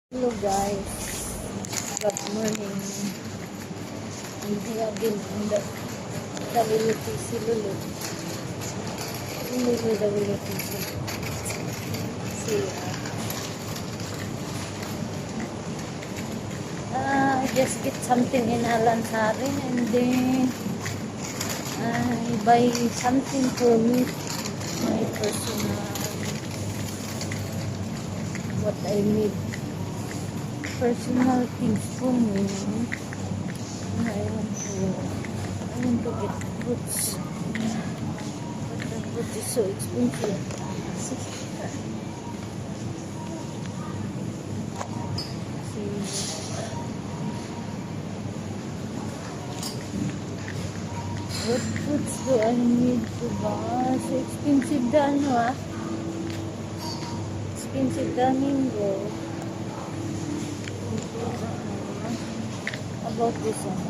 Hello guys, good morning. Hindi again the WTC Lulu. Lulu WTC. See, I just get something in Alansari and then I buy something for me, my personal, what I need. Personal things for me. I want to get fruits. But the fruit is so expensive. See. What fruits do I need to buy? So expensive the ano expensive the mango. About this one.